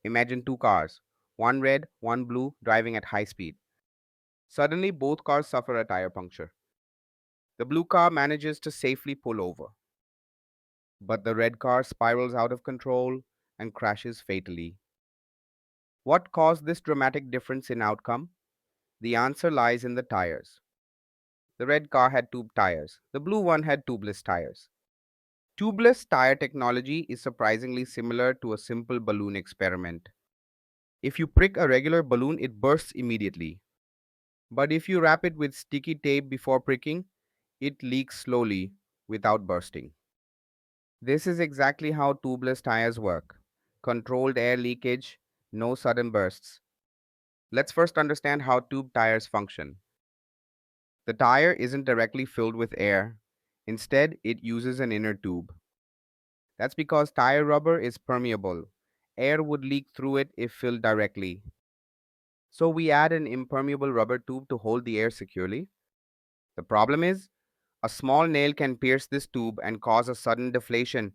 Imagine two cars, one red, one blue, driving at high speed. Suddenly, both cars suffer a tire puncture. The blue car manages to safely pull over, but the red car spirals out of control and crashes fatally. What caused this dramatic difference in outcome? The answer lies in the tires. The red car had tube tires, the blue one had tubeless tires. Tubeless tire technology is surprisingly similar to a simple balloon experiment. If you prick a regular balloon, it bursts immediately. But if you wrap it with sticky tape before pricking, it leaks slowly without bursting. This is exactly how tubeless tires work: controlled air leakage, no sudden bursts. Let's first understand how tube tires function. The tire isn't directly filled with air, instead, it uses an inner tube. That's because tire rubber is permeable. Air would leak through it if filled directly. So we add an impermeable rubber tube to hold the air securely. The problem is, a small nail can pierce this tube and cause a sudden deflation.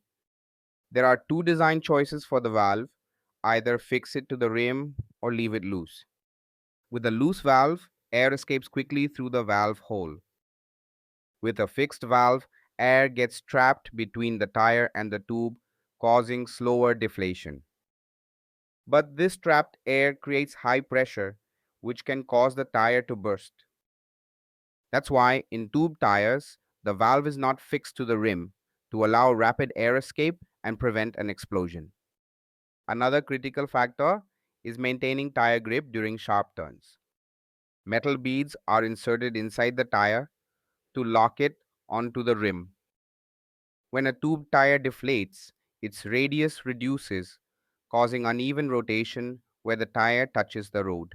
There are two design choices for the valve: either fix it to the rim or leave it loose. With a loose valve, air escapes quickly through the valve hole. With a fixed valve, air gets trapped between the tire and the tube, causing slower deflation. But this trapped air creates high pressure, which can cause the tire to burst. That's why in tube tires, the valve is not fixed to the rim to allow rapid air escape and prevent an explosion. Another critical factor is maintaining tire grip during sharp turns. Metal beads are inserted inside the tire to lock it onto the rim. When a tube tire deflates, its radius reduces, causing uneven rotation where the tire touches the road.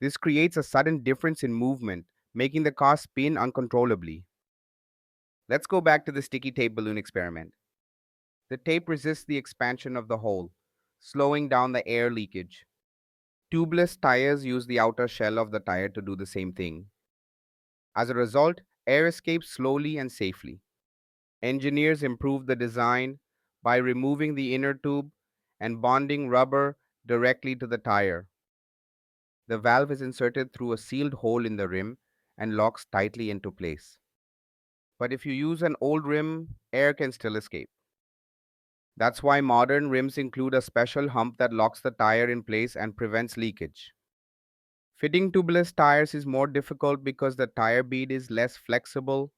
This creates a sudden difference in movement, making the car spin uncontrollably. Let's go back to the sticky tape balloon experiment. The tape resists the expansion of the hole, slowing down the air leakage. Tubeless tires use the outer shell of the tire to do the same thing. As a result, air escapes slowly and safely. Engineers improved the design by removing the inner tube and bonding rubber directly to the tire. The valve is inserted through a sealed hole in the rim and locks tightly into place. But if you use an old rim, air can still escape. That's why modern rims include a special hump that locks the tire in place and prevents leakage. Fitting tubeless tires is more difficult because the tire bead is less flexible.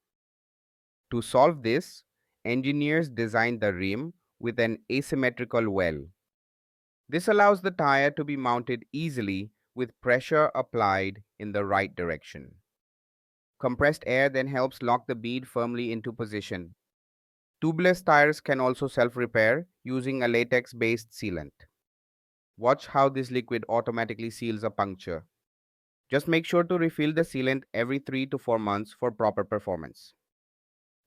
To solve this, engineers designed the rim with an asymmetrical well. This allows the tire to be mounted easily with pressure applied in the right direction. Compressed air then helps lock the bead firmly into position. Tubeless tires can also self-repair using a latex-based sealant. Watch how this liquid automatically seals a puncture. Just make sure to refill the sealant every 3 to 4 months for proper performance.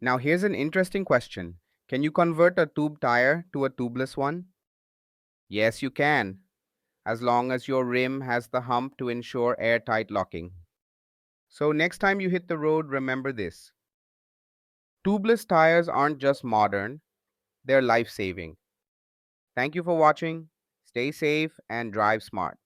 Now here's an interesting question. Can you convert a tube tire to a tubeless one? Yes, you can, as long as your rim has the hump to ensure airtight locking. So next time you hit the road, remember this: tubeless tires aren't just modern, they're life-saving. Thank you for watching. Stay safe and drive smart.